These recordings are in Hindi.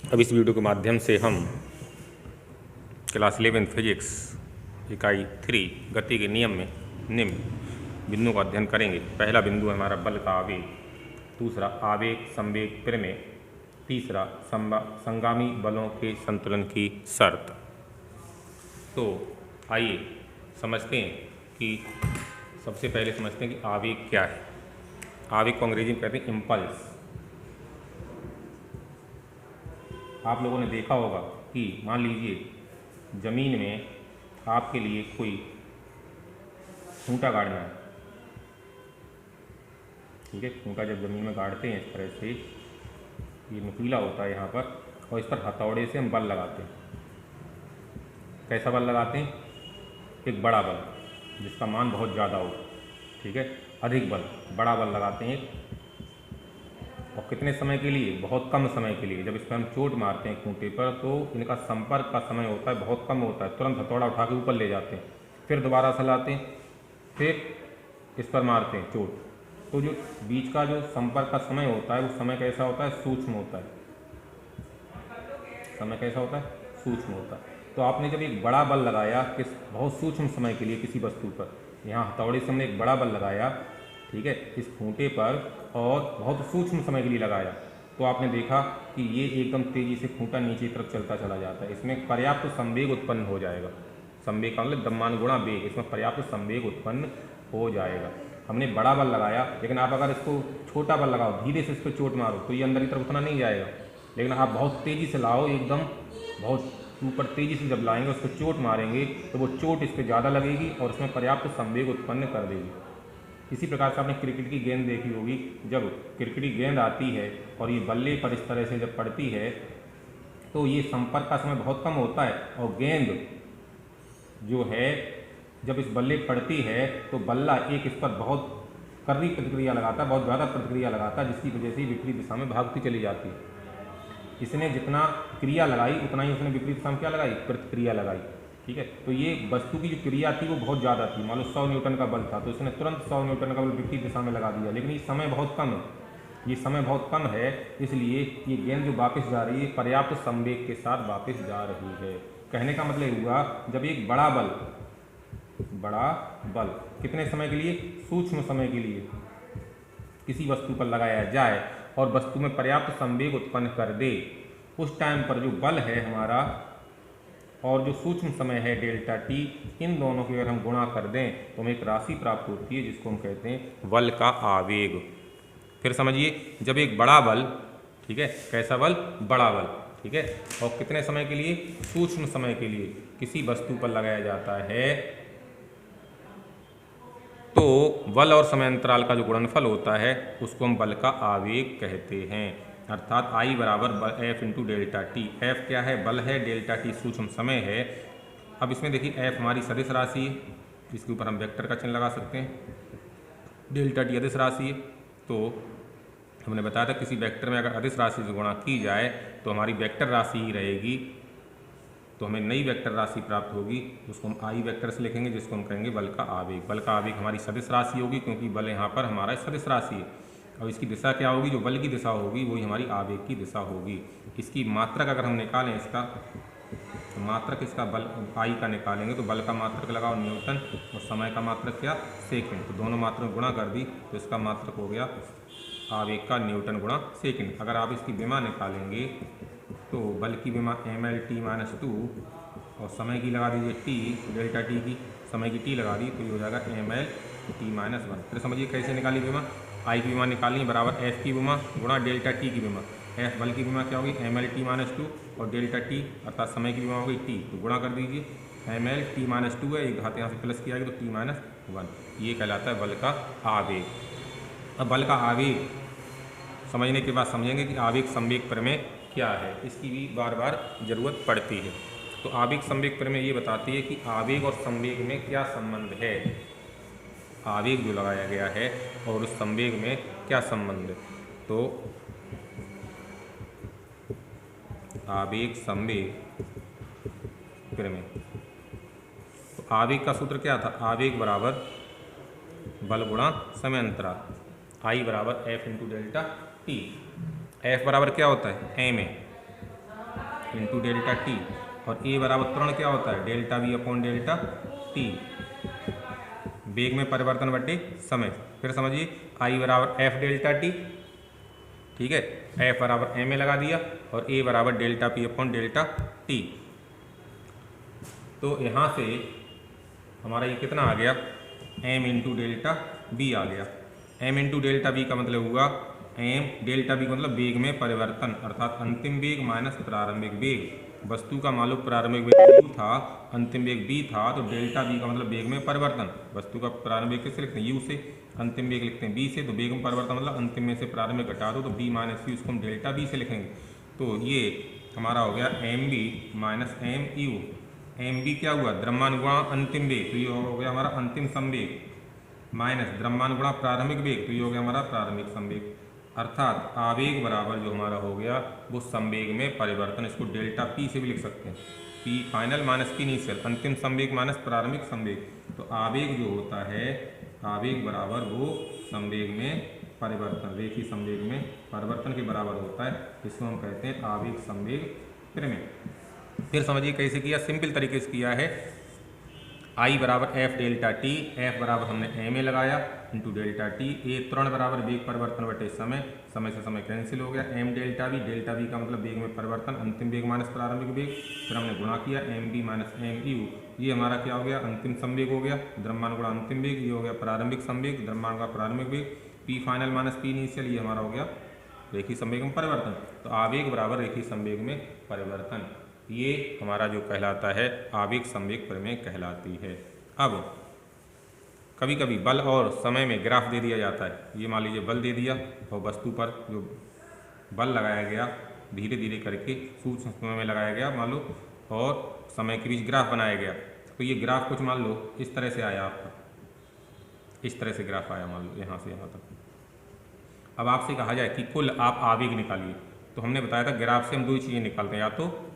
अब इस वीडियो के माध्यम से हम क्लास 11 फिजिक्स इकाई 3 गति के नियम में निम्न बिंदुओं का अध्ययन करेंगे। पहला बिंदु है हमारा बल का आवेग, दूसरा आवेग संवेग प्रमेय, तीसरा संगामी बलों के संतुलन की शर्त। तो आइए समझते हैं कि सबसे पहले समझते हैं कि आवेग क्या है। आवेग को अंग्रेजी में कहते हैं इम्पल्स। आप लोगों ने देखा होगा कि मान लीजिए ज़मीन में आपके लिए कोई खूंटा गाड़ना है, ठीक है। खूंटा जब ज़मीन में गाड़ते हैं इस तरह से, ये नुकीला होता है यहाँ पर, और इस पर हथौड़े से हम बल लगाते हैं। कैसा बल लगाते हैं? एक बड़ा बल जिसका मान बहुत ज़्यादा हो, ठीक है, अधिक बल, बड़ा बल लगाते हैं। और कितने समय के लिए? बहुत कम समय के लिए। जब इस पर हम चोट मारते हैं खूंटे पर तो इनका संपर्क का समय होता है बहुत कम होता है, तुरंत हथौड़ा उठा के ऊपर ले जाते हैं, फिर दोबारा चलाते हैं, फिर इस पर मारते हैं चोट। तो जो बीच का जो संपर्क का समय होता है वो समय कैसा होता है? सूक्ष्म होता है। समय कैसा होता है? सूक्ष्म होता है। तो आपने जब एक बड़ा बल लगाया किस बहुत सूक्ष्म समय के लिए किसी वस्तु पर, यहाँ हथौड़े से हमने एक बड़ा बल लगाया, ठीक है, इस खूंटे पर, और बहुत सूक्ष्म समय के लिए लगाया, तो आपने देखा कि ये एकदम तेज़ी से खूंटा नीचे की तरफ चलता चला जाता है। इसमें पर्याप्त संवेग उत्पन्न हो जाएगा। संवेग का मतलब द्रव्यमान गुणा वेग, इसमें पर्याप्त संवेग उत्पन्न हो जाएगा। हमने बड़ा बल लगाया, लेकिन आप अगर इसको छोटा बल लगाओ, धीरे से इस पर चोट मारो तो ये अंदर की तरफ उतना नहीं जाएगा। लेकिन आप बहुत तेज़ी से लाओ, एकदम बहुत ऊपर तेज़ी से जब लाएंगे, उस पर चोट मारेंगे तो वो चोट इस पर ज़्यादा लगेगी और इसमें पर्याप्त संवेग उत्पन्न कर देगी। इसी प्रकार से आपने क्रिकेट की गेंद देखी होगी। जब क्रिकेट की गेंद आती है और ये बल्ले पर इस तरह से जब पड़ती है तो ये संपर्क का समय बहुत कम होता है, और गेंद जो है जब इस बल्ले पड़ती है तो बल्ला एक इस पर बहुत कर्री प्रतिक्रिया लगाता है, बहुत ज़्यादा प्रतिक्रिया लगाता है, जिसकी वजह से विपरीत दिशा में भागती चली जाती है। इसने जितना क्रिया लगाई उतना ही उसने विपरीत दिशा में क्या लगाई? प्रतिक्रिया लगाई, ठीक है। तो ये वस्तु की जो क्रिया थी वो बहुत ज़्यादा थी, मान लो 100 न्यूटन का बल था, तो इसने तुरंत 100 न्यूटन का बल विपरीत दिशा में लगा दिया। लेकिन ये समय बहुत कम है, ये समय बहुत कम है, इसलिए ये गेंद जो वापस जा रही है पर्याप्त संवेग के साथ वापस जा रही है। कहने का मतलब हुआ, जब एक बड़ा बल कितने समय के लिए? सूक्ष्म समय के लिए किसी वस्तु पर लगाया जाए और वस्तु में पर्याप्त संवेग उत्पन्न कर दे, उस टाइम पर जो बल है हमारा और जो सूक्ष्म समय है डेल्टा टी, इन दोनों की अगर हम गुणा कर दें तो हमें एक राशि प्राप्त होती है जिसको हम कहते हैं बल का आवेग। फिर समझिए, जब एक बड़ा बल, ठीक है, कैसा बल? बड़ा बल, ठीक है, और कितने समय के लिए? सूक्ष्म समय के लिए किसी वस्तु पर लगाया जाता है, तो बल और समय अंतराल का जो गुणनफल होता है उसको हम बल का आवेग कहते हैं। अर्थात I बराबर F into delta T. F क्या है? बल है, डेल्टा टी सूक्ष्म समय है। अब इसमें देखिए एफ हमारी सदिश राशि है, इसके ऊपर हम वेक्टर का चिन्ह लगा सकते हैं। डेल्टा टी अदिश राशि है, तो हमने बताया था किसी वेक्टर में अगर अदिश राशि से गुणा की जाए तो हमारी वेक्टर राशि ही रहेगी, तो हमें नई वेक्टर राशि प्राप्त होगी, उसको हम आई वेक्टर से लिखेंगे, जिसको हम कहेंगे बल का आवेग। बल का आवेग हमारी सदिश राशि होगी, क्योंकि बल यहाँ पर हमारा सदिश राशि है। और इसकी दिशा क्या होगी? जो बल की दिशा होगी वही हमारी आवेग की दिशा होगी। इसकी मात्रक अगर हम निकालें, इसका तो मात्रक इसका बल आई का निकालेंगे तो बल का मात्रक लगाओ न्यूटन और समय का मात्रक क्या? सेकेंड। तो दोनों मात्रक गुणा कर दी तो इसका मात्रक हो गया आवेग का न्यूटन गुणा सेकेंड। अगर आप इसकी विमा निकालेंगे तो बल की विमा mL/t-2 और समय की लगा दीजिए t, डेल्टा टी की समय की t लगा दी तो ये हो जाएगा mL/t-1। फिर समझिए कैसे निकाली विमा? आई की विमा निकालनी बराबर एफ की विमा गुणा डेल्टा टी की विमा। एफ बल की विमा क्या होगी? mL/t-2 और डेल्टा टी अर्थात समय की विमा होगी t, तो गुणा कर दीजिए। mL/t-2 है, एक घात यहाँ से प्लस किया गया तो t-1, ये कहलाता है बल का आवेग। अब बल का आवेग समझने के बाद समझेंगे कि आवेग संवेग प्रमेय क्या है, इसकी भी बार बार ज़रूरत पड़ती है। तो आवेग संवेग प्रमेय ये बताती है कि आवेग और संवेग में क्या संबंध है, आवेग जो लगाया गया है और उस संवेग में क्या संबंध है। तो आवेग संवेग प्रमेय, तो आवेग का सूत्र क्या था? आवेग बराबर बल गुणा समय अंतराल, आई बराबर F into delta T. F बराबर क्या होता है? M A, into delta T, और ए बराबर त्वरण क्या होता है, delta V upon delta T, वेग में परिवर्तन बटे समय। फिर समझिए आई बराबर एफ डेल्टा टी, ठीक है, एफ बराबर एम ए लगा दिया, और ए बराबर delta P upon delta T. तो यहाँ से हमारा ये कितना आ गया, एम इंटू डेल्टा बी आ गया। एम इंटू डेल्टा बी का मतलब हुआ एम, डेल्टा बी का मतलब वेग में परिवर्तन, अर्थात अंतिम वेग माइनस प्रारंभिक वेग। वस्तु का मान लो प्रारंभिक वेग u था, अंतिम वेग b था, तो डेल्टा b का मतलब वेग में परिवर्तन। वस्तु का प्रारंभिक किससे लिखते हैं, u से, अंतिम वेग लिखते हैं b से, तो वेग में परिवर्तन मतलब अंतिम में से प्रारंभिक घटा दो तो b माइनस u, उसको हम डेल्टा b से लिखेंगे। तो ये हमारा हो गया M B minus M U. M B क्या हुआ, द्रव्यमान गुणा अंतिम वेग, तो ये हो गया हमारा अंतिम संवेग, माइनस द्रव्यमान गुणा प्रारंभिक वेग, तो ये हो गया हमारा प्रारंभिक संवेग। अर्थात आवेग बराबर जो हमारा हो गया वो संवेग में परिवर्तन, इसको डेल्टा पी से भी लिख सकते हैं, P final minus P initial, अंतिम संवेग माइनस प्रारंभिक संवेग। तो आवेग जो होता है, आवेग बराबर वो संवेग में परिवर्तन, रेखीय संवेग में परिवर्तन के बराबर होता है, इसको हम कहते हैं आवेग संवेग प्रमेय। फिर समझिए कैसे किया, सिंपल तरीके से किया है। आई बराबर एफ डेल्टा टी, एफ बराबर हमने एम ए लगाया इंटू डेल्टा टी, ए त्वरण बराबर वेग परिवर्तन बटे समय, समय से समय कैंसिल हो गया, M delta B, delta B का मतलब वेग में परिवर्तन, अंतिम वेग माइनस प्रारंभिक वेग, फिर हमने गुणा किया M B minus M U, ये हमारा क्या हो गया, अंतिम संवेग हो गया, द्रव्यमान गुणा अंतिम वेग, ये हो गया प्रारंभिक संवेग, द्रव्यमान का प्रारंभिक वेग, P final minus P initial, ये हमारा हो गया रेखीय संवेग में परिवर्तन। तो आवेग बराबर रेखीय संवेग में परिवर्तन, ये हमारा जो कहलाता है आवेग संवेग प्रमेय कहलाती है। अब कभी कभी बल और समय में ग्राफ दे दिया जाता है, ये मान लीजिए बल दे दिया और वस्तु पर जो बल लगाया गया धीरे धीरे करके सूक्ष्म समय में लगाया गया मान लो, और समय के बीच ग्राफ बनाया गया। तो ये ग्राफ कुछ मान लो इस तरह से आया आपका, इस तरह से ग्राफ आया मान लो यहाँ से यहाँ तक। अब आपसे कहा जाए कि कुल आप आवेग निकालिए, तो हमने बताया था ग्राफ से हम दो ही चीज़ें निकालते हैं, या तो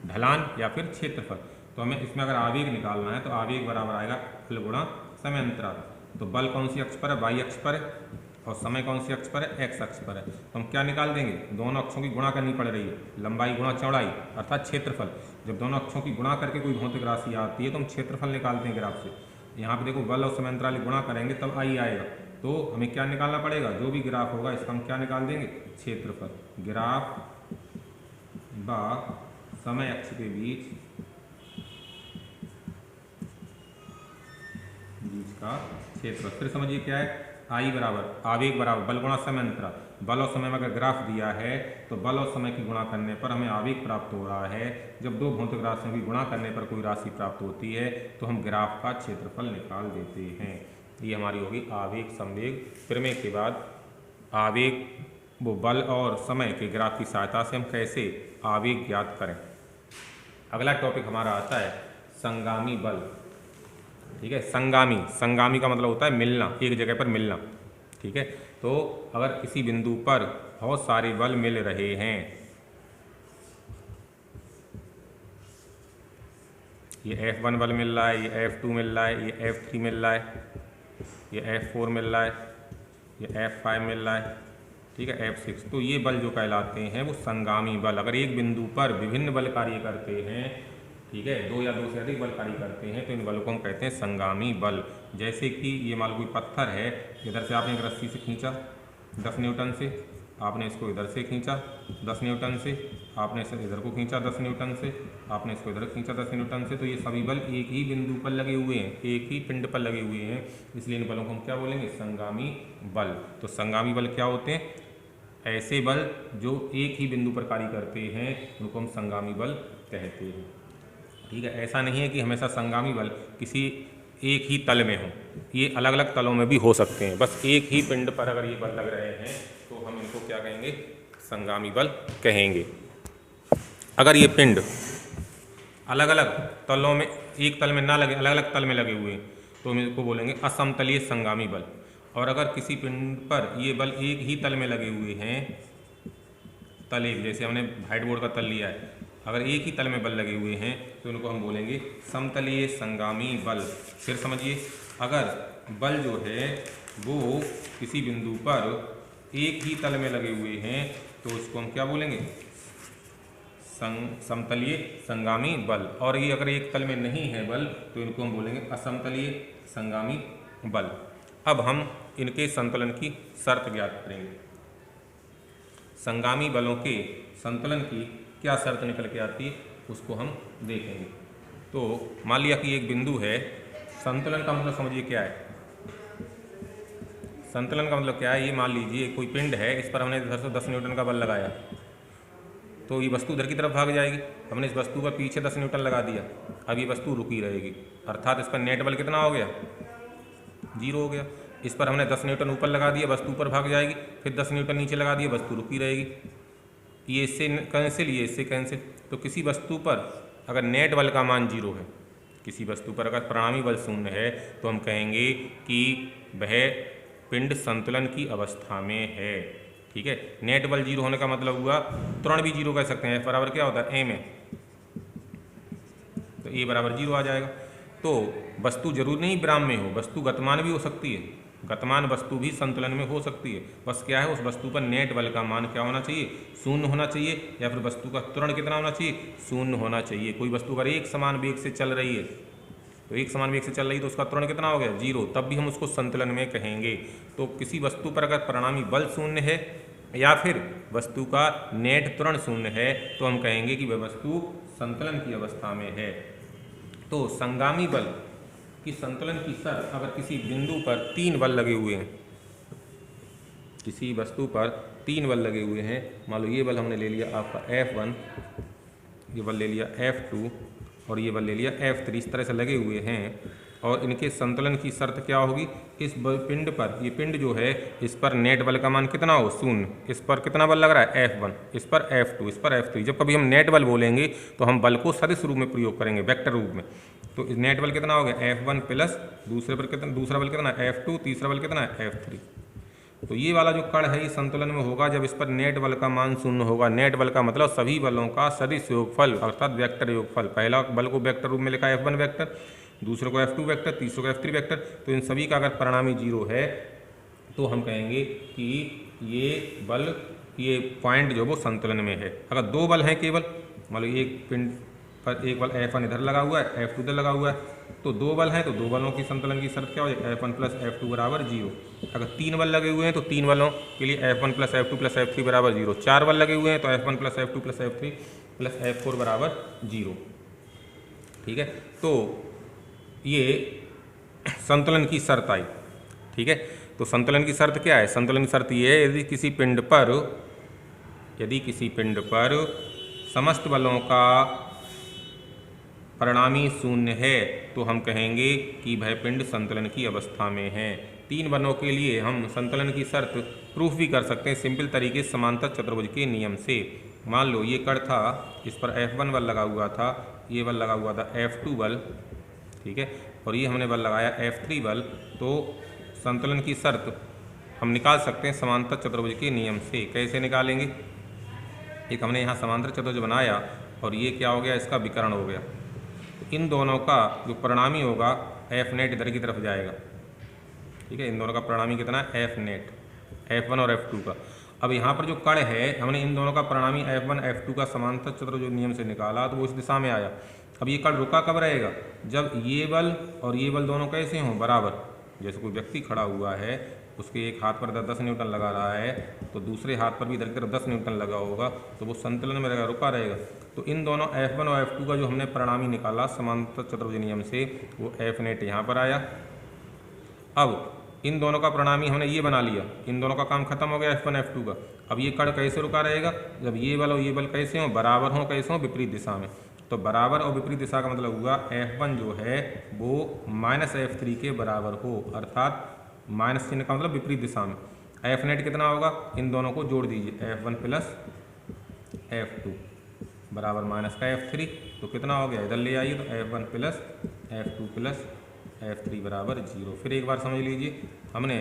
ढलान या फिर क्षेत्रफल। तो हमें इसमें अगर आवेग निकालना है तो आवेग बराबर आएगा बल गुणा समय अंतराल। तो बल कौन सी अक्ष पर है, वाई अक्ष पर है, और समय कौन सी अक्ष पर है, एक्स अक्ष पर है। तो हम क्या निकाल देंगे, दोनों अक्षों की गुणा करनी पड़ रही है, लंबाई गुणा चौड़ाई अर्थात क्षेत्रफल। जब दोनों अक्षों की गुणा करके कोई भौतिक राशि आती है तो हम क्षेत्रफल निकालते हैं ग्राफ से। यहाँ पे देखो बल और समय अंतराल गुणा करेंगे तब आई आएगा, तो हमें क्या निकालना पड़ेगा, जो भी ग्राफ होगा इसका हम क्या निकाल देंगे, क्षेत्रफल। ग्राफ व समय अक्ष के बीच का क्षेत्रफल। फिर समझिए क्या है, आई बराबर आवेग बराबर बल गुणा समय अंतराल। बल और समय में अगर ग्राफ दिया है तो बल और समय की गुणा करने पर हमें आवेग प्राप्त हो रहा है। जब दो भौतिक राशियों की गुणा करने पर कोई राशि प्राप्त होती है तो हम ग्राफ का क्षेत्रफल निकाल देते हैं। ये हमारी होगी आवेग संवेग प्रमेय। के बाद आवेग वो बल और समय के ग्राफ की सहायता से हम कैसे आवेग ज्ञात करें। अगला टॉपिक हमारा आता है संगामी बल। ठीक है, संगामी, संगामी का मतलब होता है मिलना, एक जगह पर मिलना। ठीक है, तो अगर किसी बिंदु पर बहुत सारे बल मिल रहे हैं, ये F1 बल मिल रहा है, ये F2 मिल रहा है, ये F3 मिल रहा है, ये F4 मिल रहा है, ये F5 मिल रहा है, ठीक है, F6, तो ये बल जो कहलाते हैं वो संगामी बल। अगर एक बिंदु पर विभिन्न बल कार्य करते हैं, ठीक है, दो या दो से अधिक बल कार्य करते हैं, तो इन बलों को हम कहते हैं संगामी बल। जैसे कि ये मान लो कोई पत्थर है, इधर से आपने एक रस्सी से खींचा 10 न्यूटन से, आपने इसको इधर से खींचा 10 न्यूटन से, आपने इसे इधर को खींचा 10 न्यूटन से, आपने इसको इधर खींचा 10 न्यूटन से, तो ये सभी बल एक ही बिंदु पर लगे हुए हैं, एक ही पिंड पर लगे हुए हैं, इसलिए इन बलों को हम क्या बोलेंगे, संगामी बल। तो संगामी बल क्या होते हैं, ऐसे बल जो एक ही बिंदु पर कार्य करते हैं उनको हम संगामी बल कहते हैं। ठीक है, ऐसा नहीं है कि हमेशा संगामी बल किसी एक ही तल में हो, ये अलग अलग तलों में भी हो सकते हैं। बस एक ही पिंड पर अगर ये बल लग रहे हैं तो हम इनको क्या कहेंगे, संगामी बल कहेंगे। अगर ये पिंड अलग अलग तलों में, एक तल में ना लगे, अलग अलग तल में लगे हुए हैं तो हम इसको बोलेंगे असमतलीय संगामी बल। और अगर किसी पिंड पर ये बल एक ही तल में लगे हुए हैं, तल एक, जैसे हमने व्हाइट बोर्ड का तल लिया है, अगर एक ही तल में बल लगे हुए हैं तो इनको हम बोलेंगे समतलीय संगामी बल। फिर समझिए, अगर बल जो है वो किसी बिंदु पर एक ही तल में लगे हुए हैं तो इसको हम क्या बोलेंगे, समतलीय संगामी बल, और ये अगर एक तल में नहीं है बल तो इनको हम बोलेंगे असमतलीय संगामी बल। अब हम इनके संतुलन की शर्त ज्ञात करेंगे। संगामी बलों के संतुलन की क्या शर्त निकल के आती है उसको हम देखेंगे। तो मान लिया कि एक बिंदु है, संतुलन का मतलब समझिए क्या है। संतुलन का मतलब क्या है, ये मान लीजिए कोई पिंड है, इस पर हमने इधर से 10 न्यूटन का बल लगाया तो ये वस्तु इधर की तरफ भाग जाएगी। हमने इस वस्तु पर पीछे 10 न्यूटन लगा दिया, अब ये वस्तु रुकी रहेगी, अर्थात इस पर नेट बल कितना हो गया, 0 हो गया। इस पर हमने 10 न्यूटन ऊपर लगा दिया, वस्तु ऊपर भाग जाएगी, फिर 10 न्यूटन नीचे लगा दिया, वस्तु रुकी रहेगी। ये इससे कैंसिल, ये इससे कैंसिल। तो किसी वस्तु पर अगर नेट बल का मान 0 है, किसी वस्तु पर अगर परिणामी बल 0 है तो हम कहेंगे कि वह पिंड संतुलन की अवस्था में है। ठीक है, नेट बल 0 होने का मतलब हुआ, त्वरण भी 0 कह सकते हैं। F बराबर क्या होता है, m है, तो a बराबर 0 आ जाएगा। तो वस्तु जरूर नहीं विराम में हो, वस्तु गतिमान भी हो सकती है, गतिमान वस्तु भी संतुलन में हो सकती है। बस क्या है, उस वस्तु पर नेट बल का मान क्या होना चाहिए, 0 होना चाहिए, या फिर वस्तु का त्वरण कितना होना चाहिए, 0 होना चाहिए। कोई वस्तु अगर एक समान वेग से चल रही है, तो एक समान वेग से चल रही है तो उसका त्वरण कितना हो गया, 0, तब भी हम उसको संतुलन में कहेंगे। तो किसी वस्तु पर अगर परिणामी बल 0 है या फिर वस्तु का नेट त्वरण 0 है तो हम कहेंगे कि वह वस्तु संतुलन की अवस्था में है। तो संगामी बल की संतुलन की शर्त, अगर किसी बिंदु पर 3 बल लगे हुए हैं, किसी वस्तु पर 3 बल लगे हुए हैं, मान लो ये बल हमने ले लिया आपका F1, ये बल ले लिया F2 और ये बल ले लिया F3, इस तरह से लगे हुए हैं, और इनके संतुलन की शर्त क्या होगी, इस पिंड पर, ये पिंड जो है इस पर नेट बल का मान कितना हो, 0, इस पर कितना बल लग रहा है F1, इस पर F2, इस पर F3। जब कभी हम नेट बल बोलेंगे तो हम बल को सदिश रूप में प्रयोग करेंगे, वेक्टर रूप में। तो इस नेट बल कितना हो गया F1 प्लस दूसरा बल कितना F2, तीसरा बल कितना है F3। तो ये वाला जो कण है ये संतुलन में होगा जब इस पर नेट बल का मान 0 होगा। नेट बल का मतलब सभी बलों का सदिश योगफल अर्थात वेक्टर योगफल। पहला बल को वेक्टर रूप में लिखा है F1 वेक्टर, दूसरे को F2 वेक्टर, तीसरे को F3 वेक्टर। तो इन सभी का अगर परिणामी 0 है तो हम कहेंगे कि ये बल, ये पॉइंट जो वो संतुलन में है। अगर 2 बल हैं केवल, मान लो एक पिंड पर एक बल F1 इधर लगा हुआ है, F2 इधर लगा हुआ है, तो 2 बल हैं तो 2 बलों की संतुलन की शर्त क्या हो जाए, F1 प्लस F2 बराबर 0। अगर 3 बल लगे हुए हैं तो 3 बलों के लिए F1 plus F2 plus F3 बराबर 0। 4 बल लगे हुए हैं तो F1 plus F2 plus F3 plus F4 बराबर 0। ठीक है, तो ये संतुलन की शर्त आई। ठीक है, तो संतुलन की शर्त क्या है, संतुलन की शर्त ये है, यदि किसी पिंड पर समस्त बलों का परिणामी 0 है तो हम कहेंगे कि वह पिंड संतुलन की अवस्था में है। 3 बलों के लिए हम संतुलन की शर्त प्रूफ भी कर सकते हैं सिंपल तरीके से समांतर चतुर्भुज के नियम से। मान लो ये कण था, इस पर F1 बल लगा हुआ था, ये बल लगा हुआ था F2 बल, ठीक है, और ये हमने बल लगाया F3 बल। तो संतुलन की शर्त हम निकाल सकते हैं समांतर चतुर्भुज के नियम से। कैसे निकालेंगे, एक हमने यहाँ समांतर चतुर्भुज बनाया और ये क्या हो गया, इसका विकर्ण हो गया। तो इन दोनों का जो परिणामी होगा F नेट इधर की तरफ जाएगा। ठीक है, इन दोनों का परिणामी कितना है, F नेट, F1 और F2 का। अब यहाँ पर जो कण है, हमने इन दोनों का परिणामी F1 F2 का समांतर चतुर्भुज नियम से निकाला तो वो इस दिशा में आया। अब ये कण रुका कब रहेगा, जब ये बल और ये बल दोनों कैसे हों, बराबर। जैसे कोई व्यक्ति खड़ा हुआ है, उसके एक हाथ पर 10 न्यूटन लगा रहा है तो दूसरे हाथ पर भी इधर की तरफ 10 न्यूटन लगा होगा, तो वो संतुलन में रहेगा, रुका रहेगा। तो इन दोनों F1 और F2 का जो हमने परिणामी निकाला समांतर चतुर्भुज नियम से, वो F नेट यहाँ पर आया। अब इन दोनों का परिणामी हमने ये बना लिया, इन दोनों का काम खत्म हो गया F1 F2 का। अब ये कण कैसे रुका रहेगा, जब ये बल और ये बल कैसे हों, बराबर हों, कैसे हों, विपरीत दिशा में। तो बराबर और विपरीत दिशा का मतलब हुआ F1 जो है वो माइनस F3 के बराबर हो, अर्थात माइनस चिन्ह का मतलब विपरीत दिशा में। F नेट कितना होगा, इन दोनों को जोड़ दीजिए, F1 प्लस F2 बराबर माइनस का F3, तो कितना हो गया, इधर ले आइए, तो F1 plus F2 plus F3 बराबर 0। फिर एक बार समझ लीजिए, हमने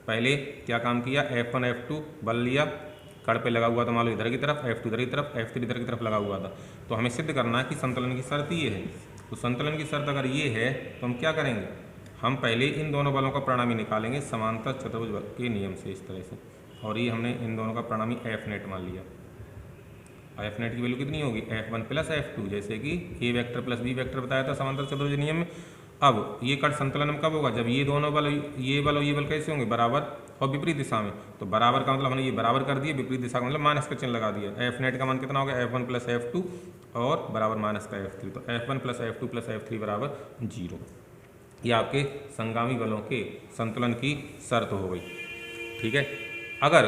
पहले क्या काम किया, F1 F2 बल लिया, कड़ पे लगा हुआ था मान लो इधर की तरफ, F2 इधर की तरफ, F3 इधर की तरफ लगा हुआ था। तो हमें सिद्ध करना है कि संतुलन की शर्त ये है। तो संतुलन की शर्त अगर ये है तो हम क्या करेंगे, हम पहले इन दोनों बलों का परिणामी निकालेंगे समांतर चतुर्भुज के नियम से, इस तरह से। और ये हमने इन दोनों का परिणामी F नेट मान लिया। एफ नेट की वैल्यू कितनी होगी F1 प्लस F2, जैसे कि ए वेक्टर प्लस बी वेक्टर बताया था समांतर चतुर्भुज नियम में। अब ये कट संतुलन में कब होगा, जब ये दोनों बल, ये बल और ये बल कैसे होंगे, बराबर और विपरीत दिशा में। तो बराबर का मतलब हमने ये बराबर कर दिया, विपरीत दिशा का मतलब माइनस का चिन्ह लगा दिया। एफ नेट का मान कितना होगा F1 प्लस F2 और बराबर माइनस का F3, तो F1 plus F2 plus F3 बराबर 0। ये आपके संगामी बलों के संतुलन की शर्त हो गई। ठीक है, अगर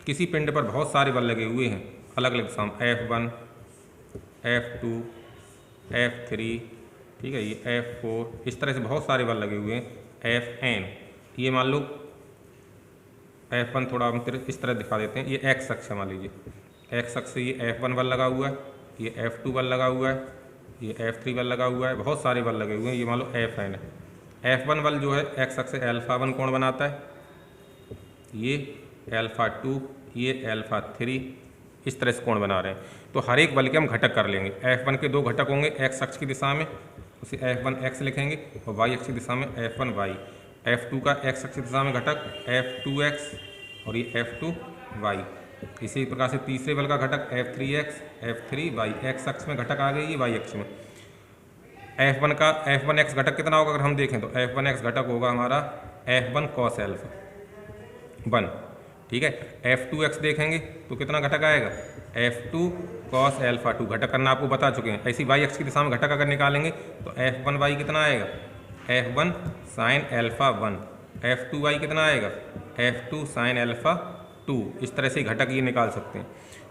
किसी पिंड पर बहुत सारे बल लगे हुए हैं अलग अलग दिशा में, F1, F2, F3, ठीक है, ये F4, इस तरह से बहुत सारे बल लगे हुए हैं Fn। ये मान लो F1 थोड़ा हम इस तरह दिखा देते हैं, ये एक्स अक्ष मान लीजिए, एक्स अक्ष से ये F1 बल लगा हुआ है, ये F2 बल लगा हुआ है, ये F3 बल लगा हुआ है, बहुत सारे बल लगे हुए हैं, ये मान लो Fn है। F1 बल जो है एक्स अक्ष से α1 कोण बनाता है, ये α2, ये α3, इस तरह से कोण बना रहे हैं। तो हर एक बल के हम घटक कर लेंगे। F1 के दो घटक होंगे एक्स अक्ष की दिशा में, उसे F1x लिखेंगे, और वाई अक्ष की दिशा में F1y। F2 का एक्स अक्ष की दिशा में घटक F2x और ये F2y। इसी प्रकार से तीसरे बल का घटक F3x, F3y, एक्स अक्ष में घटक आ गई, ये वाई अक्ष में। F1x घटक कितना होगा अगर हम देखें तो F1x घटक होगा हमारा F1 cos α 1, ठीक है। F2x देखेंगे तो कितना घटक आएगा F2 cos α2, घटक करना आपको बता चुके हैं। ऐसी y अक्ष की दिशा में घटक अगर निकालेंगे तो F1y कितना आएगा F1 sin α1, F2y कितना आएगा F2 sin α2। इस तरह से घटक ये निकाल सकते हैं।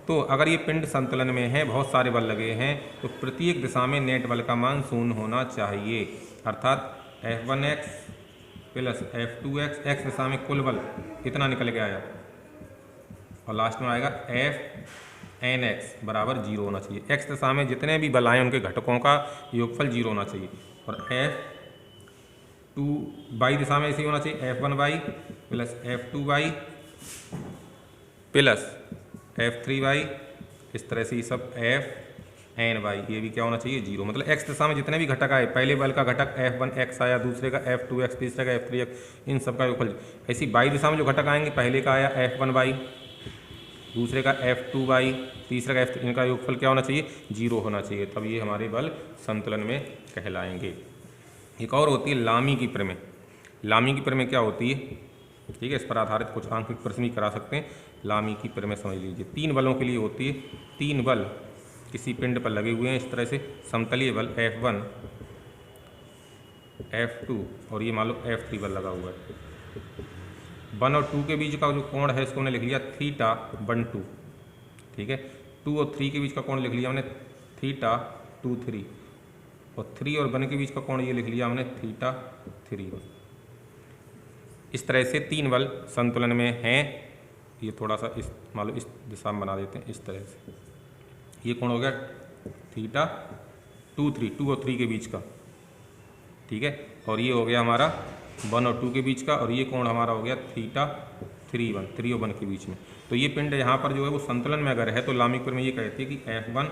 तो अगर ये पिंड संतुलन में है, बहुत सारे बल लगे हैं, तो प्रत्येक दिशा में नेट बल का मान शून्य होना चाहिए, अर्थात F1x प्लस F2x, x दिशा में कुल बल कितना निकल के आया, और लास्ट में आएगा Fnx बराबर 0 होना चाहिए। x दिशा में जितने भी बल आए उनके घटकों का योगफल 0 होना चाहिए। और F2y दिशा में ऐसे ही होना चाहिए, F1y plus F2y plus F3y, इस तरह से ये सब Fny, ये भी क्या होना चाहिए 0। मतलब x दिशा में जितने भी घटक आए, पहले बल का घटक F1x आया, दूसरे का F2x, तीसरे का F3x, इन सब का योगफल। ऐसी y दिशा में जो घटक आएंगे, पहले का आया F1y, दूसरे का F2y, तीसरे का F3, इनका योगफल क्या होना चाहिए 0 होना चाहिए, तब ये हमारे बल संतुलन में कहलाएंगे। एक और होती है लामी की प्रमेय। लामी की प्रमेय क्या होती है, ठीक है, इस पर आधारित कुछ आंकिक प्रश्न भी करा सकते हैं। लामी की प्रमेय समझ लीजिए, 3 बलों के लिए होती है। 3 बल किसी पिंड पर लगे हुए हैं, इस तरह से समतलीय बल F1, F2 और ये मान लो F3 बल लगा हुआ है। 1 और 2 के बीच का जो कोण है इसको हमने लिख लिया θ1 2, ठीक है। 2 और 3 के बीच का कोण लिख लिया हमने θ2 3, और 3 और 1 के बीच का कोण ये लिख लिया हमने θ3 1। इस तरह से 3 बल संतुलन में हैं। ये थोड़ा सा इस मान लो इस दिशा में बना देते हैं, इस तरह से ये कोण हो गया θ2 3, 2 और 3 के बीच का, ठीक है। और ये हो गया हमारा 1 और 2 के बीच का, और ये कोण हमारा हो गया θ3 1, 3 और 1 के बीच में। तो ये पिंड यहाँ पर जो है वो संतुलन में अगर है तो लामी की प्रमेय ये कहती है कि F1,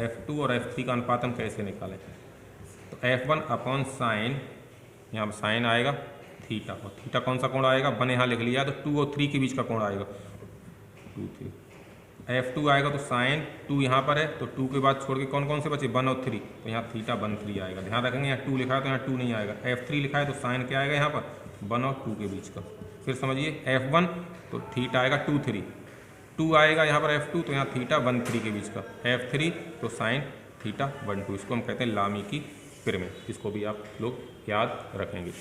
F2 और F3 का अनुपात हम कैसे निकालें। तो F1 अपॉन साइन, यहाँ पर साइन आएगा थीटा, और थीटा कौन सा कोण आएगा 1 यहाँ लिख लिया, तो 2 और 3 के बीच का कोण आएगा 2 3। F2 आएगा तो साइन 2 यहाँ पर है, तो 2 के बाद छोड़ के कौन कौन से बचे 1 और 3, तो यहाँ θ1 3 आएगा। ध्यान रखेंगे यहाँ 2 लिखा है तो यहाँ 2 नहीं आएगा। F3 लिखा है तो साइन क्या आएगा यहाँ पर 1 और 2 के बीच का। फिर समझिए F1 तो θ आएगा 2 3, 2 आएगा यहाँ पर F2 तो यहाँ θ1 3 के बीच का, F3 तो साइन θ1 2। इसको हम कहते हैं लामी की प्रमेय, इसको भी आप लोग याद रखेंगे।